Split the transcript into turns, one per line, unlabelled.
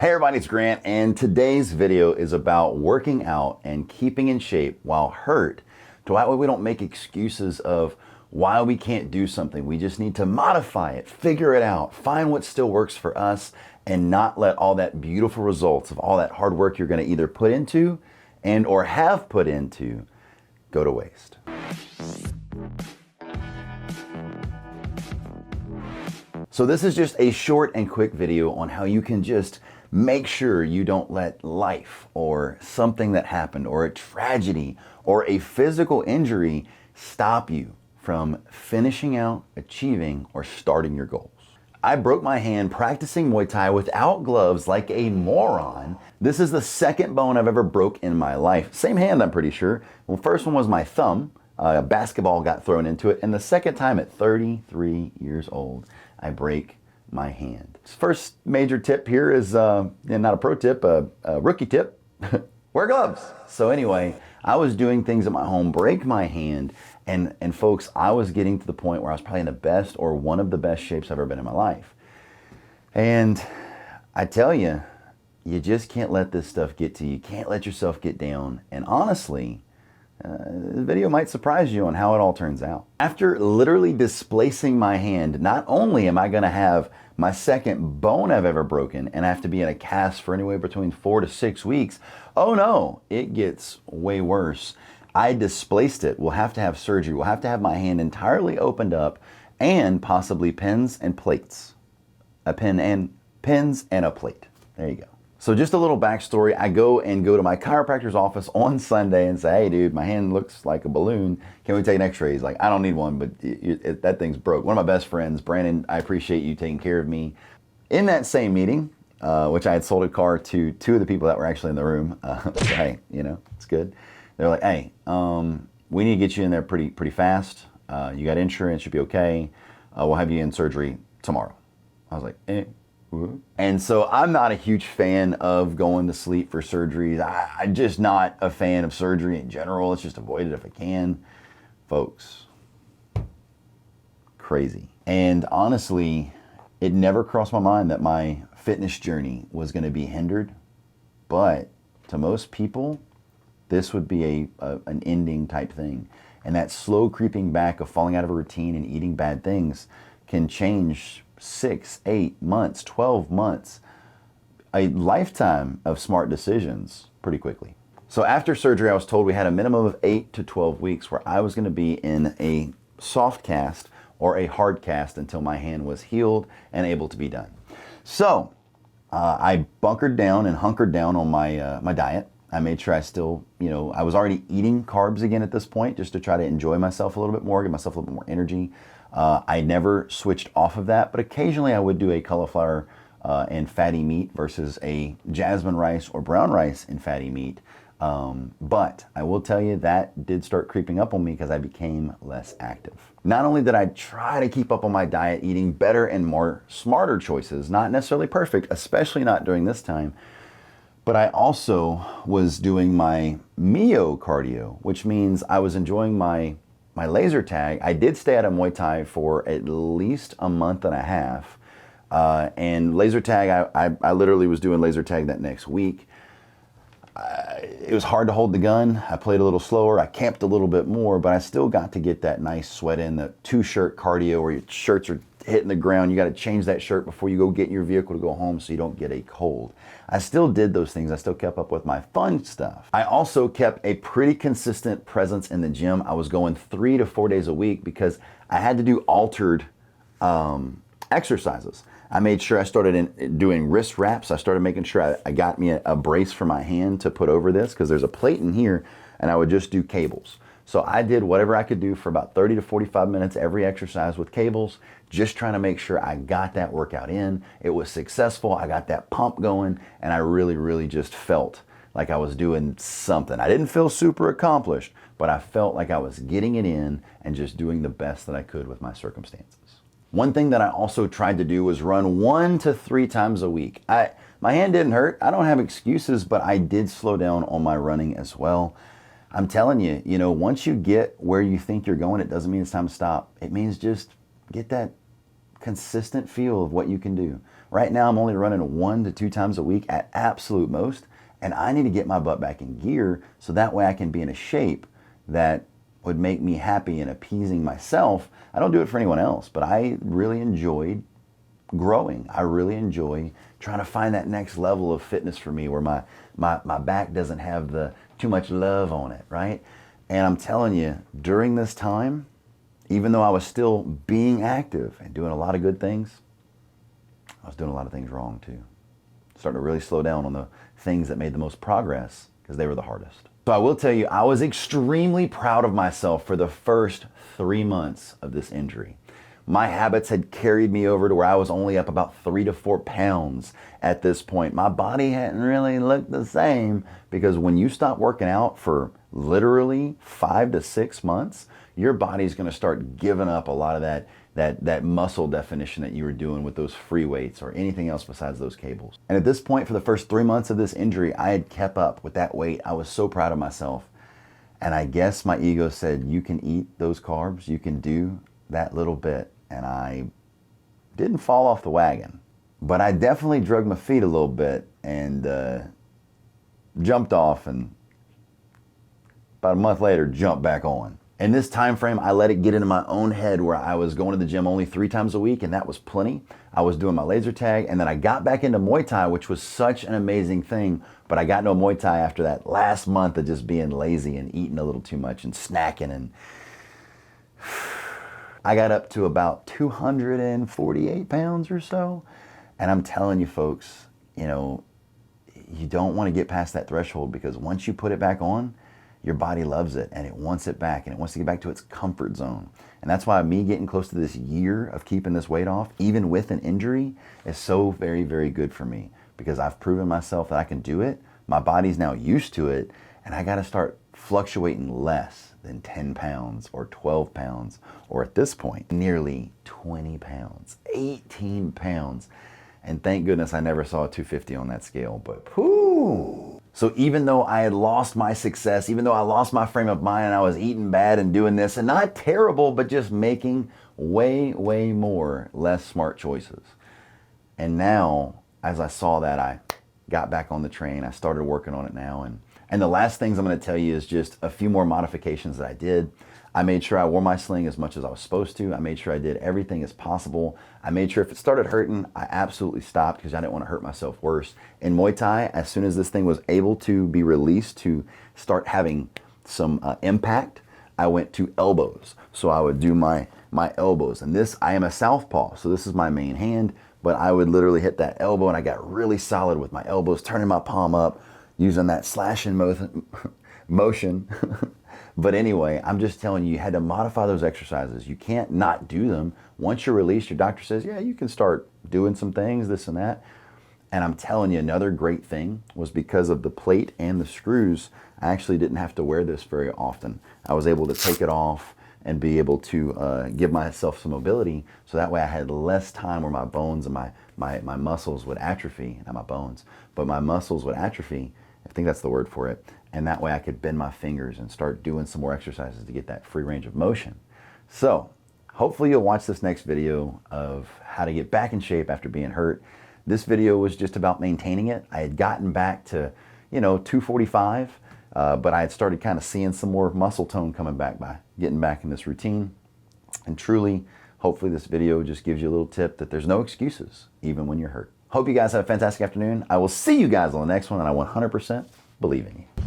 Hey everybody, it's Grant, and today's video is about working out and keeping in shape while hurt. So that way we don't make excuses of why we can't do something. We just need to modify it, figure it out, find what still works for us, and not let all that beautiful results of all that hard work you're going to either put into and or have put into go to waste. So this is just a short and quick video on how you can just make sure you don't let life or something that happened or a tragedy or a physical injury stop you from finishing out, achieving, or starting your goals. I broke my hand practicing Muay Thai without gloves like a moron. This is the second bone I've ever broke in my life. Same hand, I'm pretty sure. Well, first one was my thumb. A basketball got thrown into it. And the second time at 33 years old, I break my hand. First major tip here is, not a pro tip, a rookie tip, wear gloves. So anyway, I was doing things at my home, break my hand, and folks, I was getting to the point where I was probably in the best or one of the best shapes I've ever been in my life. And I tell you, you just can't let this stuff get to you. You can't let yourself get down. And honestly, the video might surprise you on how it all turns out. After literally displacing my hand, not only am I going to have my second bone I've ever broken and I have to be in a cast for anywhere between 4 to 6 weeks, oh no, it gets way worse. I displaced it. We'll have to have surgery. We'll have to have my hand entirely opened up and possibly pins and plates. Pins and a plate. There you go. So just a little backstory, I go to my chiropractor's office on Sunday and say, hey dude, my hand looks like a balloon. Can we take an x-ray? He's like, I don't need one, but that thing's broke. One of my best friends, Brandon, I appreciate you taking care of me. In that same meeting, which I had sold a car to two of the people that were actually in the room, hey, it's good. They're like, hey, we need to get you in there pretty fast. You got insurance, you'll be okay. We'll have you in surgery tomorrow. I was like, And so I'm not a huge fan of going to sleep for surgeries. I'm just not a fan of surgery in general. Let's just avoid it if I can. Folks, crazy. And honestly, it never crossed my mind that my fitness journey was going to be hindered. But to most people, this would be an ending type thing. And that slow creeping back of falling out of a routine and eating bad things can change 6, 8 months, 12 months, a lifetime of smart decisions pretty quickly. So after surgery, I was told we had a minimum of 8 to 12 weeks where I was going to be in a soft cast or a hard cast until my hand was healed and able to be done. So I bunkered down and hunkered down on my diet. I made sure I still, I was already eating carbs again at this point just to try to enjoy myself a little bit more, give myself a little bit more energy. I never switched off of that, but occasionally I would do a cauliflower and fatty meat versus a jasmine rice or brown rice and fatty meat. But I will tell you that did start creeping up on me because I became less active. Not only did I try to keep up on my diet, eating better and more smarter choices, not necessarily perfect, especially not during this time, but I also was doing my myocardio, which means I was enjoying my laser tag. I did stay out of Muay Thai for at least a month and a half. And laser tag, I literally was doing laser tag that next week. It was hard to hold the gun. I played a little slower. I camped a little bit more, but I still got to get that nice sweat in, the 2-shirt cardio where your shirts are hitting the ground. You got to change that shirt before you go get in your vehicle to go home so you don't get a cold. I still did those things. I still kept up with my fun stuff. I also kept a pretty consistent presence in the gym. I was going 3 to 4 days a week because I had to do altered exercises. I made sure I started doing wrist wraps. I started making sure I got me a brace for my hand to put over this because there's a plate in here and I would just do cables. So I did whatever I could do for about 30 to 45 minutes every exercise with cables, just trying to make sure I got that workout in. It was successful. I got that pump going and I really just felt like I was doing something. I didn't feel super accomplished, but I felt like I was getting it in and just doing the best that I could with my circumstances. One thing that I also tried to do was run 1 to 3 times a week. My hand didn't hurt. I don't have excuses, but I did slow down on my running as well. I'm telling you, once you get where you think you're going, it doesn't mean it's time to stop. It means just get that consistent feel of what you can do. Right now, I'm only running 1 to 2 times a week at absolute most, and I need to get my butt back in gear so that way I can be in a shape that would make me happy and appeasing myself. I don't do it for anyone else, but I really enjoyed growing. I really enjoy trying to find that next level of fitness for me where my back doesn't have the too much love on it, right? And I'm telling you, during this time, even though I was still being active and doing a lot of good things, I was doing a lot of things wrong too. Starting to really slow down on the things that made the most progress because they were the hardest. So I will tell you, I was extremely proud of myself for the first 3 months of this injury. My habits had carried me over to where I was only up about 3 to 4 pounds at this point. My body hadn't really looked the same because when you stop working out for literally 5 to 6 months, your body's going to start giving up a lot of that muscle definition that you were doing with those free weights or anything else besides those cables. And at this point, for the first 3 months of this injury, I had kept up with that weight. I was so proud of myself. And I guess my ego said, you can eat those carbs, you can do that little bit. And I didn't fall off the wagon, but I definitely dragged my feet a little bit and jumped off, and about a month later jumped back on. In this time frame, I let it get into my own head where I was going to the gym only 3 times a week, and that was plenty. I was doing my laser tag, and then I got back into Muay Thai, which was such an amazing thing, but I got into Muay Thai after that last month of just being lazy and eating a little too much and snacking, and I got up to about 248 pounds or so. And I'm telling you folks, you know, you don't want to get past that threshold because once you put it back on, your body loves it and it wants it back and it wants to get back to its comfort zone. And that's why me getting close to this year of keeping this weight off, even with an injury, is so very, very good for me because I've proven myself that I can do it. My body's now used to it, and I got to start fluctuating less than 10 pounds or 12 pounds, or at this point, nearly 20 pounds, 18 pounds. And thank goodness I never saw a 250 on that scale, but whoo! So even though I had lost my success, even though I lost my frame of mind and I was eating bad and doing this, and not terrible, but just making way, way more less smart choices. And now, as I saw that, I got back on the train. I started working on it now, and the last things I'm going to tell you is just a few more modifications that I did. I made sure I wore my sling as much as I was supposed to. I made sure I did everything as possible. I made sure if it started hurting, I absolutely stopped because I didn't want to hurt myself worse. In Muay Thai, as soon as this thing was able to be released to start having some impact, I went to elbows. So I would do my elbows. And this, I am a southpaw, so this is my main hand, but I would literally hit that elbow and I got really solid with my elbows, turning my palm up, using that slashing motion. But anyway, I'm just telling you, you had to modify those exercises. You can't not do them. Once you're released, your doctor says, yeah, you can start doing some things, this and that. And I'm telling you, another great thing was because of the plate and the screws, I actually didn't have to wear this very often. I was able to take it off and be able to give myself some mobility. So that way I had less time where my bones and my muscles would atrophy, not my bones, but my muscles would atrophy. I think that's the word for it. And that way I could bend my fingers and start doing some more exercises to get that free range of motion. So hopefully you'll watch this next video of how to get back in shape after being hurt. This video was just about maintaining it. I had gotten back to, 245, but I had started kind of seeing some more muscle tone coming back by getting back in this routine. And truly, hopefully this video just gives you a little tip that there's no excuses, even when you're hurt. Hope you guys have a fantastic afternoon. I will see you guys on the next one, and I 100% believe in you.